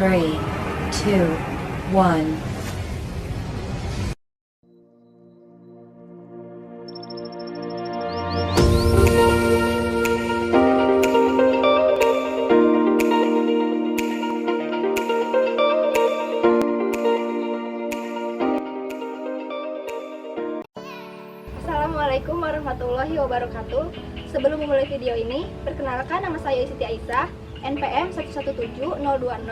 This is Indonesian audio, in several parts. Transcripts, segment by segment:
3, 2, 1. Assalamualaikum warahmatullahi wabarakatuh. Sebelum memulai video ini, perkenalkan nama saya Siti Aisyah, NPM 117020088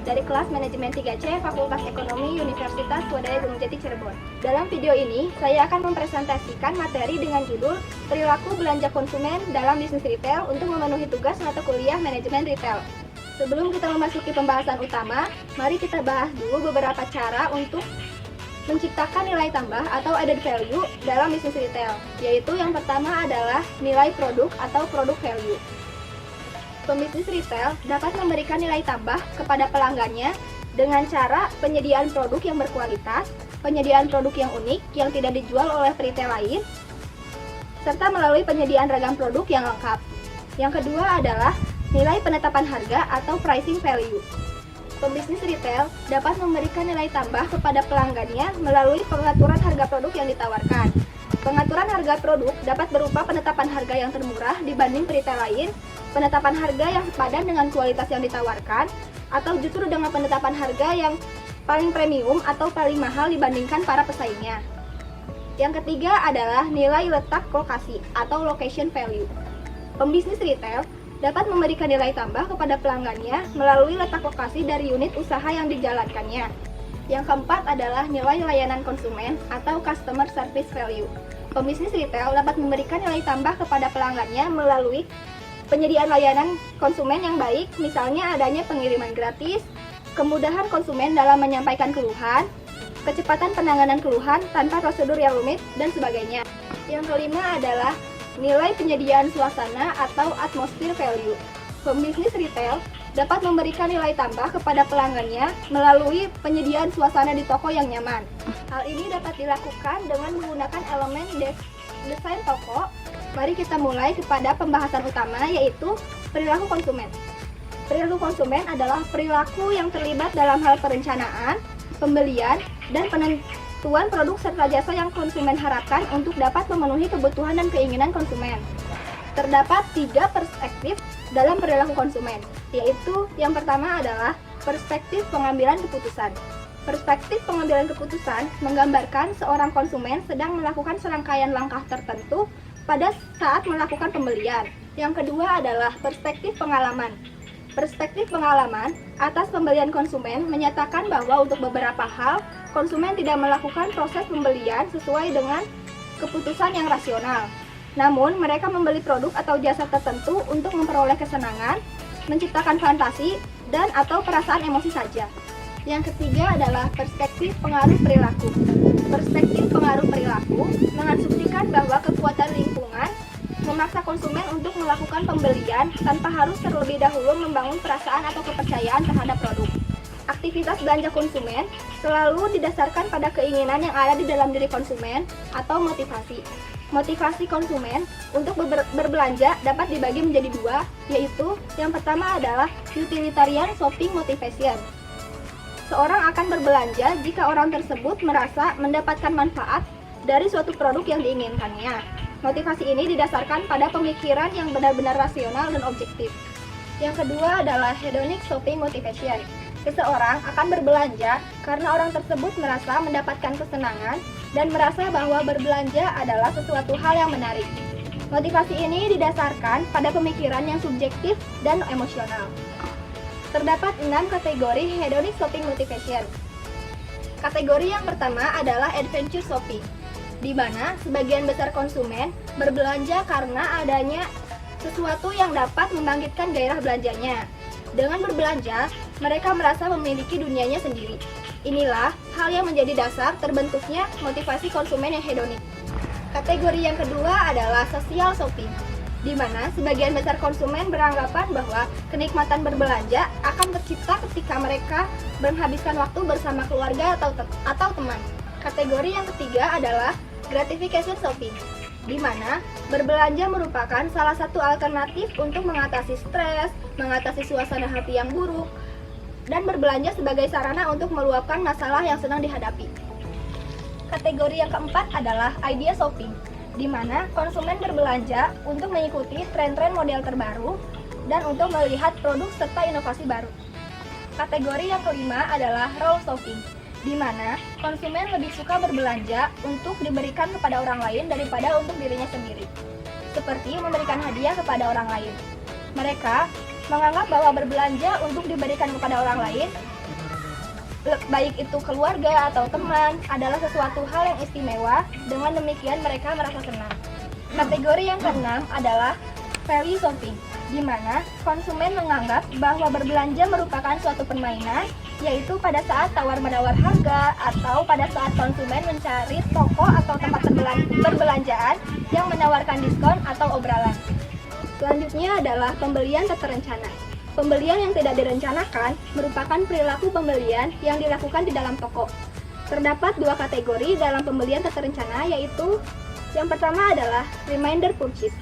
dari kelas Manajemen 3C Fakultas Ekonomi Universitas Swadaya Gunung Jati Cirebon. Dalam video ini, saya akan mempresentasikan materi dengan judul Perilaku Belanja Konsumen dalam Bisnis Retail untuk memenuhi tugas mata kuliah Manajemen Retail. Sebelum kita memasuki pembahasan utama, mari kita bahas dulu beberapa cara untuk menciptakan nilai tambah atau added value dalam bisnis retail, yaitu yang pertama adalah nilai produk atau produk value. Pembisnis retail dapat memberikan nilai tambah kepada pelanggannya dengan cara penyediaan produk yang berkualitas, penyediaan produk yang unik yang tidak dijual oleh retail lain, serta melalui penyediaan ragam produk yang lengkap. Yang kedua adalah nilai penetapan harga atau pricing value. Pembisnis retail dapat memberikan nilai tambah kepada pelanggannya melalui pengaturan harga produk yang ditawarkan. Pengaturan harga produk dapat berupa penetapan harga yang termurah dibanding retail lain, penetapan harga yang sepadan dengan kualitas yang ditawarkan, atau justru dengan penetapan harga yang paling premium atau paling mahal dibandingkan para pesaingnya. Yang ketiga adalah nilai letak lokasi atau location value. Pembisnis retail dapat memberikan nilai tambah kepada pelanggannya melalui letak lokasi dari unit usaha yang dijalankannya. Yang keempat adalah nilai layanan konsumen atau customer service value. Pembisnis retail dapat memberikan nilai tambah kepada pelanggannya melalui penyediaan layanan konsumen yang baik, misalnya adanya pengiriman gratis, kemudahan konsumen dalam menyampaikan keluhan, kecepatan penanganan keluhan tanpa prosedur yang rumit, dan sebagainya. Yang kelima adalah nilai penyediaan suasana atau atmosphere value. Pembisnis retail dapat memberikan nilai tambah kepada pelanggannya melalui penyediaan suasana di toko yang nyaman. Hal ini dapat dilakukan dengan menggunakan elemen desain toko. Mari kita mulai kepada pembahasan utama, yaitu perilaku konsumen. Perilaku konsumen adalah perilaku yang terlibat dalam hal perencanaan, pembelian, dan penentuan produk serta jasa yang konsumen harapkan untuk dapat memenuhi kebutuhan dan keinginan konsumen. Terdapat 3 perspektif dalam perilaku konsumen, yaitu yang pertama adalah perspektif pengambilan keputusan. Perspektif pengambilan keputusan menggambarkan seorang konsumen sedang melakukan serangkaian langkah tertentu pada saat melakukan pembelian. Yang kedua adalah perspektif pengalaman. Perspektif pengalaman atas pembelian konsumen menyatakan bahwa untuk beberapa hal, konsumen tidak melakukan proses pembelian sesuai dengan keputusan yang rasional. Namun, mereka membeli produk atau jasa tertentu untuk memperoleh kesenangan, menciptakan fantasi, dan atau perasaan emosi saja. Yang ketiga adalah perspektif pengaruh perilaku. Perspektif pengaruh perilaku mengasumsikan bahwa kekuatan lingkungan memaksa konsumen untuk melakukan pembelian tanpa harus terlebih dahulu membangun perasaan atau kepercayaan terhadap produk. Aktivitas belanja konsumen selalu didasarkan pada keinginan yang ada di dalam diri konsumen atau motivasi. Motivasi konsumen untuk berbelanja dapat dibagi menjadi 2, yaitu yang pertama adalah utilitarian shopping motivation. Seorang akan berbelanja jika orang tersebut merasa mendapatkan manfaat dari suatu produk yang diinginkannya. Motivasi ini didasarkan pada pemikiran yang benar-benar rasional dan objektif. Yang kedua adalah hedonic shopping motivation. Seseorang akan berbelanja karena orang tersebut merasa mendapatkan kesenangan dan merasa bahwa berbelanja adalah sesuatu hal yang menarik. Motivasi ini didasarkan pada pemikiran yang subjektif dan emosional. Terdapat 6 kategori hedonic shopping motivation. Kategori yang pertama adalah adventure shopping, di mana sebagian besar konsumen berbelanja karena adanya sesuatu yang dapat membangkitkan gairah belanjanya. Dengan berbelanja, mereka merasa memiliki dunianya sendiri. Inilah hal yang menjadi dasar terbentuknya motivasi konsumen yang hedonik. Kategori yang kedua adalah social shopping, di mana sebagian besar konsumen beranggapan bahwa kenikmatan berbelanja akan tercipta ketika mereka menghabiskan waktu bersama keluarga atau teman. Kategori yang ketiga adalah gratification shopping, di mana berbelanja merupakan salah satu alternatif untuk mengatasi stres, mengatasi suasana hati yang buruk, dan berbelanja sebagai sarana untuk meluapkan masalah yang sedang dihadapi. Kategori yang keempat adalah idea shopping, di mana konsumen berbelanja untuk mengikuti tren-tren model terbaru dan untuk melihat produk serta inovasi baru. Kategori yang kelima adalah role shopping, di mana konsumen lebih suka berbelanja untuk diberikan kepada orang lain daripada untuk dirinya sendiri, seperti memberikan hadiah kepada orang lain. Mereka menganggap bahwa berbelanja untuk diberikan kepada orang lain, baik itu keluarga atau teman, adalah sesuatu hal yang istimewa. Dengan demikian mereka merasa senang. Kategori yang keenam adalah value shopping, di mana konsumen menganggap bahwa berbelanja merupakan suatu permainan, yaitu pada saat tawar-menawar harga atau pada saat konsumen mencari toko atau tempat perbelanjaan yang menawarkan diskon atau obrolan. Selanjutnya adalah pembelian tak terencana. Pembelian yang tidak direncanakan merupakan perilaku pembelian yang dilakukan di dalam toko. Terdapat dua kategori dalam pembelian tak terencana, yaitu yang pertama adalah reminder purchase.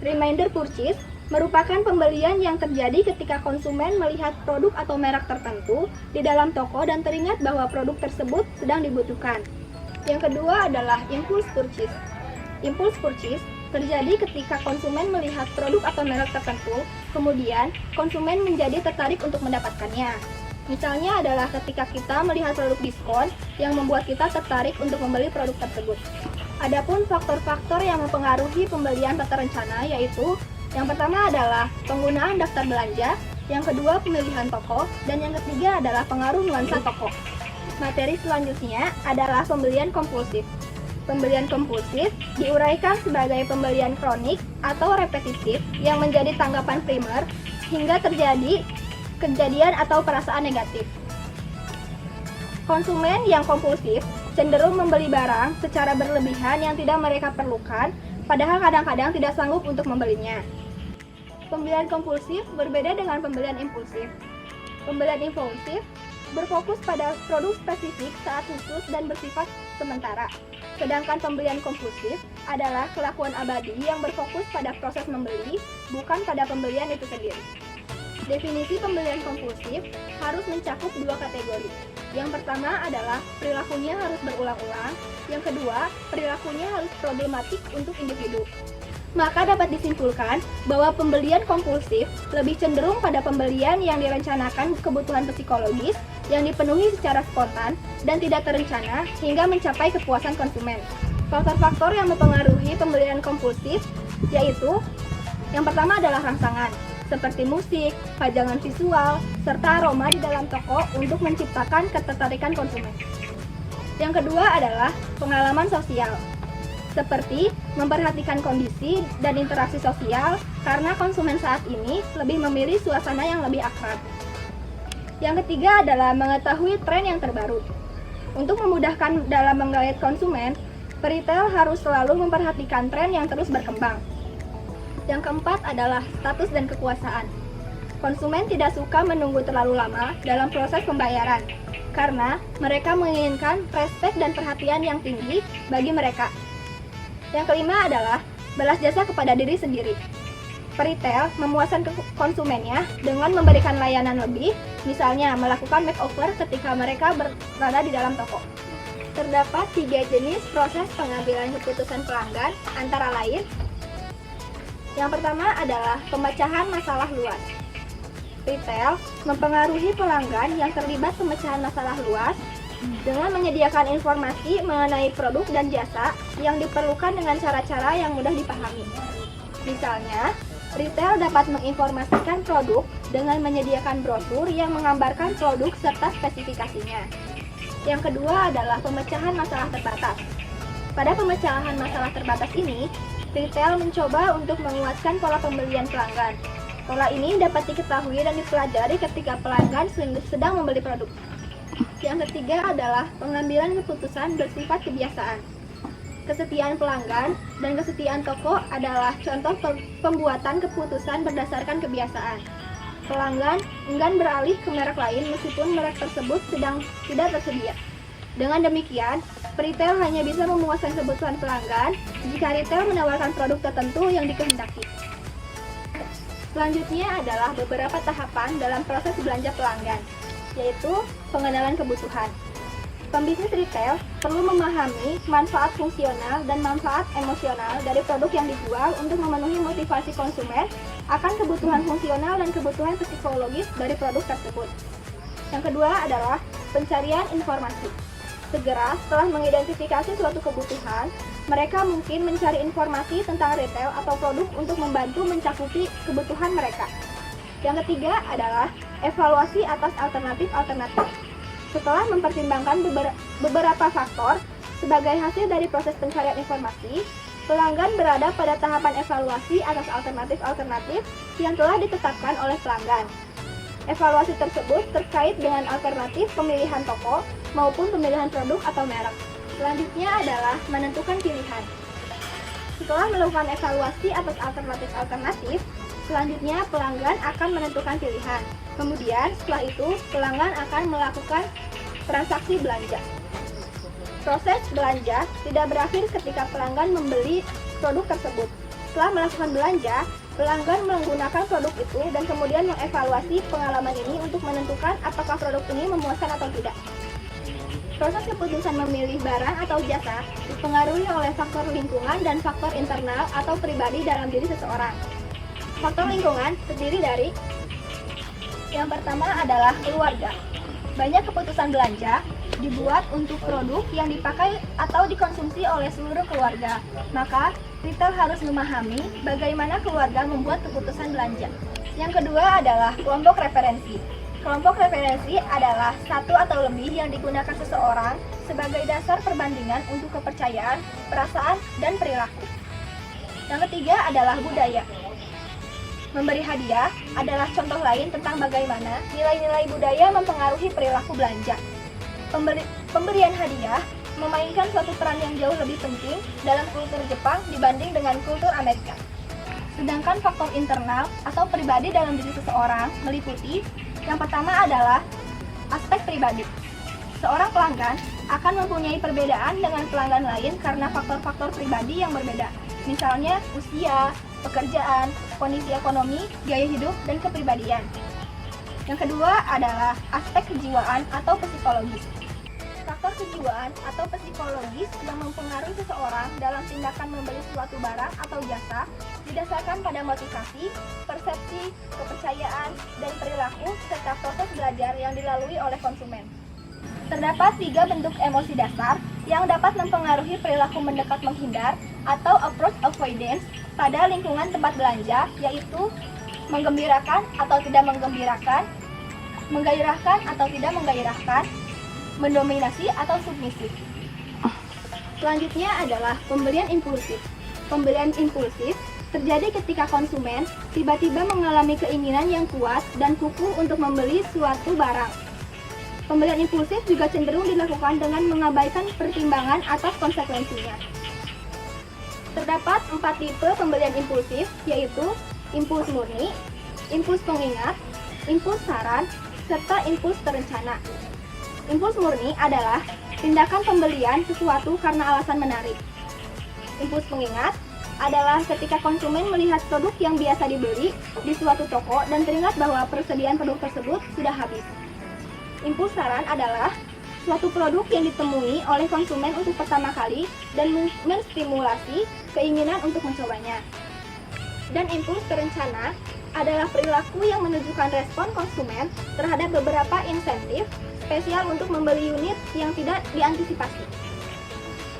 Reminder purchase merupakan pembelian yang terjadi ketika konsumen melihat produk atau merek tertentu di dalam toko dan teringat bahwa produk tersebut sedang dibutuhkan. Yang kedua adalah impulse purchase. Impulse purchase terjadi ketika konsumen melihat produk atau merek tertentu, kemudian konsumen menjadi tertarik untuk mendapatkannya. Misalnya adalah ketika kita melihat produk diskon yang membuat kita tertarik untuk membeli produk tersebut. Adapun faktor-faktor yang mempengaruhi pembelian tak terencana yaitu yang pertama adalah penggunaan daftar belanja, yang kedua pemilihan toko, dan yang ketiga adalah pengaruh nuansa toko. Materi selanjutnya adalah pembelian kompulsif. Pembelian kompulsif diuraikan sebagai pembelian kronik atau repetitif yang menjadi tanggapan primer hingga terjadi kejadian atau perasaan negatif. Konsumen yang kompulsif cenderung membeli barang secara berlebihan yang tidak mereka perlukan, padahal kadang-kadang tidak sanggup untuk membelinya. Pembelian kompulsif berbeda dengan pembelian impulsif. Pembelian impulsif berfokus pada produk spesifik saat khusus dan bersifat sementara. Sedangkan pembelian kompulsif adalah kelakuan abadi yang berfokus pada proses membeli, bukan pada pembelian itu sendiri. Definisi pembelian kompulsif harus mencakup dua kategori. Yang pertama adalah perilakunya harus berulang-ulang, yang kedua perilakunya harus problematik untuk individu. Maka dapat disimpulkan bahwa pembelian kompulsif lebih cenderung pada pembelian yang direncanakan kebutuhan psikologis, yang dipenuhi secara spontan dan tidak terencana hingga mencapai kepuasan konsumen. Faktor-faktor yang mempengaruhi pembelian kompulsif yaitu yang pertama adalah rangsangan, seperti musik, pajangan visual, serta aroma di dalam toko untuk menciptakan ketertarikan konsumen. Yang kedua adalah pengalaman sosial, seperti memperhatikan kondisi dan interaksi sosial karena konsumen saat ini lebih memilih suasana yang lebih akrab. Yang ketiga adalah mengetahui tren yang terbaru. Untuk memudahkan dalam menggait konsumen, peritel harus selalu memperhatikan tren yang terus berkembang. Yang keempat adalah status dan kekuasaan. Konsumen tidak suka menunggu terlalu lama dalam proses pembayaran, karena mereka menginginkan respek dan perhatian yang tinggi bagi mereka. Yang kelima adalah balas jasa kepada diri sendiri. Peritel memuaskan konsumennya dengan memberikan layanan lebih, misalnya melakukan makeover ketika mereka berada di dalam toko. Terdapat 3 jenis proses pengambilan keputusan pelanggan, antara lain yang pertama adalah pemecahan masalah luas. Retail mempengaruhi pelanggan yang terlibat pemecahan masalah luas dengan menyediakan informasi mengenai produk dan jasa yang diperlukan dengan cara-cara yang mudah dipahami. Misalnya, retail dapat menginformasikan produk dengan menyediakan brosur yang menggambarkan produk serta spesifikasinya. Yang kedua adalah pemecahan masalah terbatas. Pada pemecahan masalah terbatas ini, retail mencoba untuk menguatkan pola pembelian pelanggan. Pola ini dapat diketahui dan dipelajari ketika pelanggan sedang membeli produk. Yang ketiga adalah pengambilan keputusan bersifat kebiasaan. Kesetiaan pelanggan dan kesetiaan toko adalah contoh pembuatan keputusan berdasarkan kebiasaan. Pelanggan enggan beralih ke merek lain meskipun merek tersebut sedang tidak tersedia. Dengan demikian, retail hanya bisa memuaskan kebutuhan pelanggan jika retail menawarkan produk tertentu yang dikehendaki. Selanjutnya adalah beberapa tahapan dalam proses belanja pelanggan, yaitu pengenalan kebutuhan. Pembisnis retail perlu memahami manfaat fungsional dan manfaat emosional dari produk yang dijual untuk memenuhi motivasi konsumen akan kebutuhan fungsional dan kebutuhan psikologis dari produk tersebut. Yang kedua adalah pencarian informasi. Segera setelah mengidentifikasi suatu kebutuhan, mereka mungkin mencari informasi tentang retail atau produk untuk membantu mencakupi kebutuhan mereka. Yang ketiga adalah evaluasi atas alternatif-alternatif. Setelah mempertimbangkan beberapa faktor, sebagai hasil dari proses pencarian informasi, pelanggan berada pada tahapan evaluasi atas alternatif-alternatif yang telah ditetapkan oleh pelanggan. Evaluasi tersebut terkait dengan alternatif pemilihan toko maupun pemilihan produk atau merek. Selanjutnya adalah menentukan pilihan. Setelah melakukan evaluasi atas alternatif-alternatif, selanjutnya pelanggan akan menentukan pilihan. Kemudian setelah itu pelanggan akan melakukan transaksi belanja. Proses belanja tidak berakhir ketika pelanggan membeli produk tersebut. Setelah melakukan belanja, pelanggan menggunakan produk itu dan kemudian mengevaluasi pengalaman ini untuk menentukan apakah produk ini memuaskan atau tidak. Proses keputusan memilih barang atau jasa dipengaruhi oleh faktor lingkungan dan faktor internal atau pribadi dalam diri seseorang. Faktor lingkungan terdiri dari yang pertama adalah keluarga. Banyak keputusan belanja dibuat untuk produk yang dipakai atau dikonsumsi oleh seluruh keluarga. Maka, retail harus memahami bagaimana keluarga membuat keputusan belanja. Yang kedua adalah kelompok referensi. Kelompok referensi adalah satu atau lebih yang digunakan seseorang sebagai dasar perbandingan untuk kepercayaan, perasaan, dan perilaku. Yang ketiga adalah budaya. Memberi hadiah adalah contoh lain tentang bagaimana nilai-nilai budaya mempengaruhi perilaku belanja. Pemberian hadiah memainkan suatu peran yang jauh lebih penting dalam kultur Jepang dibanding dengan kultur Amerika. Sedangkan faktor internal atau pribadi dalam diri seseorang meliputi yang pertama adalah aspek pribadi. Seorang pelanggan akan mempunyai perbedaan dengan pelanggan lain karena faktor-faktor pribadi yang berbeda. Misalnya usia, pekerjaan, kondisi ekonomi, gaya hidup, dan kepribadian. Yang kedua adalah aspek kejiwaan atau psikologis. Faktor kejiwaan atau psikologis yang mempengaruhi seseorang dalam tindakan membeli suatu barang atau jasa didasarkan pada motivasi, persepsi, kepercayaan, dan perilaku serta proses belajar yang dilalui oleh konsumen. Terdapat 3 bentuk emosi dasar yang dapat mempengaruhi perilaku mendekat menghindar atau approach avoidance pada lingkungan tempat belanja, yaitu menggembirakan atau tidak menggembirakan, menggairahkan atau tidak menggairahkan, mendominasi atau submisif. Selanjutnya adalah pembelian impulsif. Pembelian impulsif terjadi ketika konsumen tiba-tiba mengalami keinginan yang kuat dan kukuh untuk membeli suatu barang. Pembelian impulsif juga cenderung dilakukan dengan mengabaikan pertimbangan atas konsekuensinya. Terdapat 4 tipe pembelian impulsif, yaitu impuls murni, impuls pengingat, impuls saran, serta impuls terencana. Impuls murni adalah tindakan pembelian sesuatu karena alasan menarik. Impuls pengingat adalah ketika konsumen melihat produk yang biasa dibeli di suatu toko dan teringat bahwa persediaan produk tersebut sudah habis. Impuls saran adalah suatu produk yang ditemui oleh konsumen untuk pertama kali dan menstimulasi keinginan untuk mencobanya. Dan impuls terencana adalah perilaku yang menunjukkan respon konsumen terhadap beberapa insentif spesial untuk membeli unit yang tidak diantisipasi.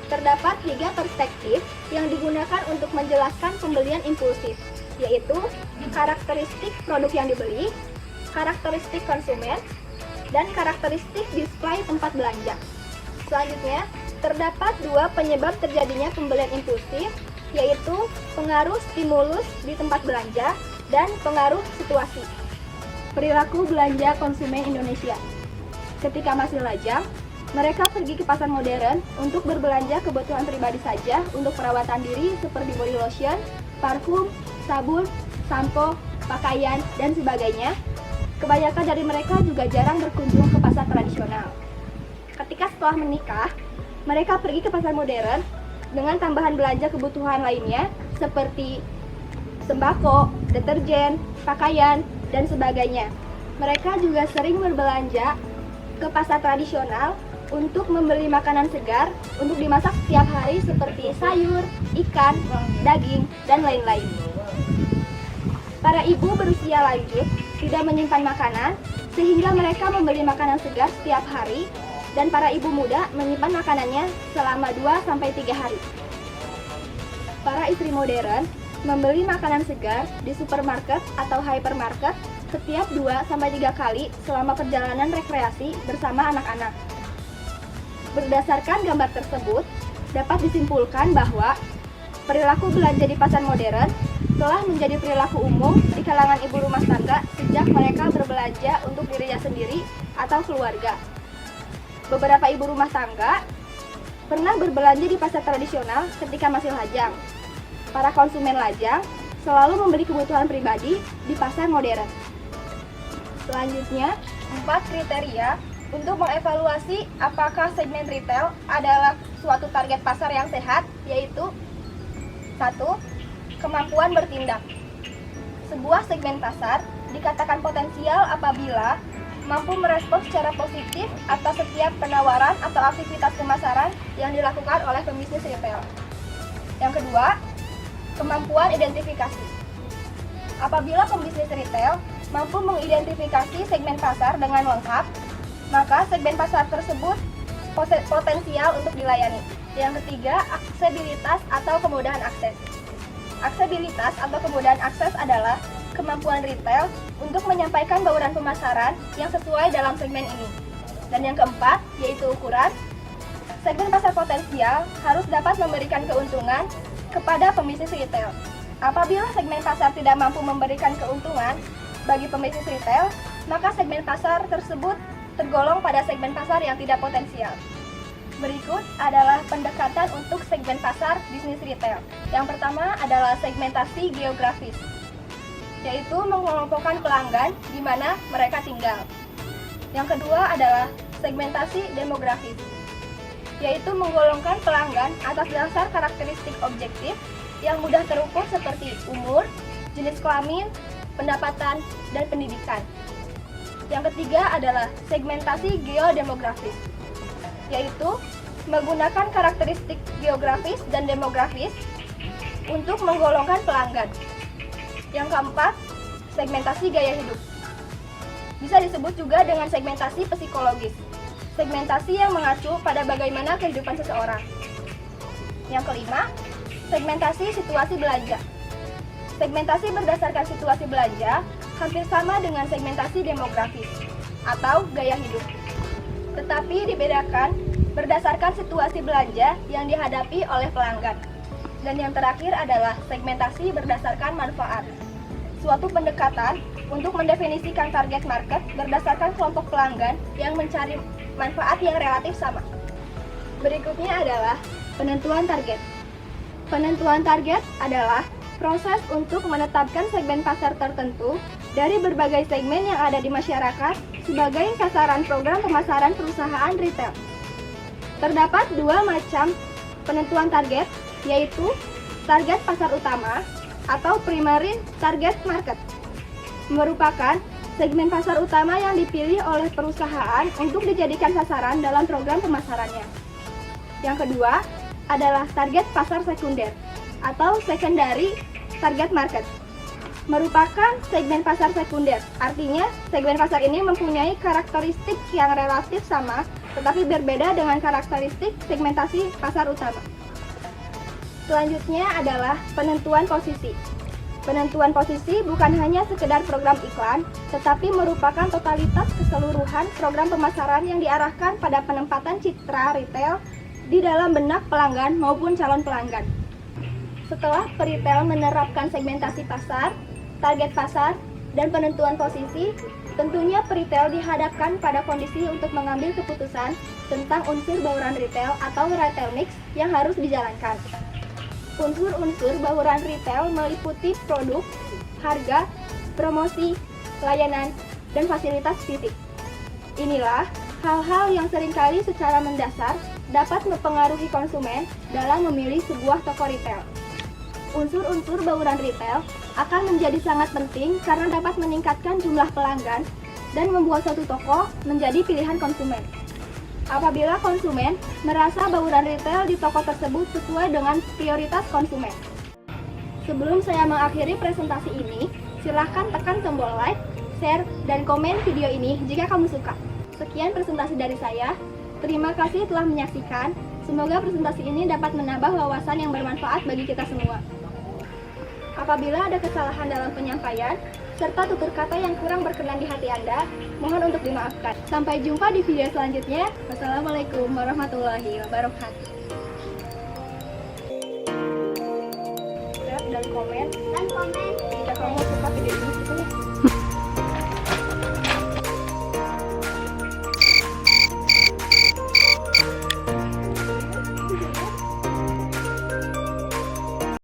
Terdapat 3 perspektif yang digunakan untuk menjelaskan pembelian impulsif, yaitu karakteristik produk yang dibeli, karakteristik konsumen, dan karakteristik display tempat belanja. Selanjutnya, terdapat 2 penyebab terjadinya pembelian impulsif, yaitu pengaruh stimulus di tempat belanja dan pengaruh situasi. Perilaku belanja konsumen Indonesia. Ketika masih lajang, mereka pergi ke pasar modern untuk berbelanja kebutuhan pribadi saja untuk perawatan diri seperti body lotion, parfum, sabun, sampo, pakaian, dan sebagainya. Kebanyakan dari mereka juga jarang berkunjung ke pasar tradisional. Ketika setelah menikah, mereka pergi ke pasar modern dengan tambahan belanja kebutuhan lainnya seperti sembako, deterjen, pakaian, dan sebagainya. Mereka juga sering berbelanja ke pasar tradisional untuk membeli makanan segar untuk dimasak setiap hari seperti sayur, ikan, daging, dan lain-lain. Para ibu berusia lanjut tidak menyimpan makanan sehingga mereka membeli makanan segar setiap hari, dan para ibu muda menyimpan makanannya selama 2-3 hari. Para istri modern membeli makanan segar di supermarket atau hypermarket setiap 2-3 kali selama perjalanan rekreasi bersama anak-anak. Berdasarkan gambar tersebut, dapat disimpulkan bahwa perilaku belanja di pasar modern telah menjadi perilaku umum di kalangan ibu rumah tangga sejak mereka berbelanja untuk dirinya sendiri atau keluarga. Beberapa ibu rumah tangga pernah berbelanja di pasar tradisional ketika masih lajang. Para konsumen lajang selalu membeli kebutuhan pribadi di pasar modern. Selanjutnya, 4 kriteria untuk mengevaluasi apakah segmen retail adalah suatu target pasar yang sehat, yaitu 1. Kemampuan bertindak. Sebuah segmen pasar dikatakan potensial apabila mampu merespons secara positif atas setiap penawaran atau aktivitas pemasaran yang dilakukan oleh pembisnis retail. Yang kedua, kemampuan identifikasi. Apabila pembisnis retail mampu mengidentifikasi segmen pasar dengan lengkap, maka segmen pasar tersebut potensial untuk dilayani. Yang ketiga, aksesibilitas atau kemudahan akses. Aksesibilitas atau kemudahan akses adalah kemampuan retail untuk menyampaikan bauran pemasaran yang sesuai dalam segmen ini. Dan yang keempat, yaitu ukuran. Segmen pasar potensial harus dapat memberikan keuntungan kepada pembisnis retail. Apabila segmen pasar tidak mampu memberikan keuntungan bagi pembisnis retail, maka segmen pasar tersebut tergolong pada segmen pasar yang tidak potensial. Berikut adalah pendekatan untuk segmen pasar bisnis retail. Yang pertama adalah segmentasi geografis, yaitu mengelompokkan pelanggan di mana mereka tinggal. Yang kedua adalah segmentasi demografis, yaitu menggolongkan pelanggan atas dasar karakteristik objektif yang mudah terukur seperti umur, jenis kelamin, pendapatan, dan pendidikan. Yang ketiga adalah segmentasi geodemografis, yaitu menggunakan karakteristik geografis dan demografis untuk menggolongkan pelanggan. Yang keempat, segmentasi gaya hidup. Bisa disebut juga dengan segmentasi psikologis, segmentasi yang mengacu pada bagaimana kehidupan seseorang. Yang kelima, segmentasi situasi belanja. Segmentasi berdasarkan situasi belanja hampir sama dengan segmentasi demografis atau gaya hidup, tetapi dibedakan berdasarkan situasi belanja yang dihadapi oleh pelanggan. Dan yang terakhir adalah segmentasi berdasarkan manfaat, suatu pendekatan untuk mendefinisikan target market berdasarkan kelompok pelanggan yang mencari manfaat yang relatif sama. Berikutnya adalah penentuan target. Penentuan target adalah proses untuk menetapkan segmen pasar tertentu dari berbagai segmen yang ada di masyarakat sebagai sasaran program pemasaran perusahaan retail. Terdapat 2 macam penentuan target, yaitu target pasar utama atau primary target market, merupakan segmen pasar utama yang dipilih oleh perusahaan untuk dijadikan sasaran dalam program pemasarannya. Yang kedua adalah target pasar sekunder atau secondary target market, merupakan segmen pasar sekunder. Artinya, segmen pasar ini mempunyai karakteristik yang relatif sama, tetapi berbeda dengan karakteristik segmentasi pasar utama. Selanjutnya adalah penentuan posisi. Penentuan posisi bukan hanya sekedar program iklan, tetapi merupakan totalitas keseluruhan program pemasaran yang diarahkan pada penempatan citra retail di dalam benak pelanggan maupun calon pelanggan. Setelah peritel menerapkan segmentasi pasar, target pasar, dan penentuan posisi, tentunya peritel dihadapkan pada kondisi untuk mengambil keputusan tentang unsur bauran retail atau retail mix yang harus dijalankan. Unsur-unsur bauran retail meliputi produk, harga, promosi, layanan, dan fasilitas fisik. Inilah hal-hal yang seringkali secara mendasar dapat mempengaruhi konsumen dalam memilih sebuah toko retail. Unsur-unsur bauran retail akan menjadi sangat penting karena dapat meningkatkan jumlah pelanggan dan membuat suatu toko menjadi pilihan konsumen. Apabila konsumen merasa bauran retail di toko tersebut sesuai dengan prioritas konsumen. Sebelum saya mengakhiri presentasi ini, silahkan tekan tombol like, share, dan komen video ini jika kamu suka. Sekian presentasi dari saya. Terima kasih telah menyaksikan. Semoga presentasi ini dapat menambah wawasan yang bermanfaat bagi kita semua. Apabila ada kesalahan dalam penyampaian, serta tutur kata yang kurang berkenan di hati Anda, mohon untuk dimaafkan. Sampai jumpa di video selanjutnya. Wassalamualaikum warahmatullahi wabarakatuh. Share dan komen jika kamu suka video ini.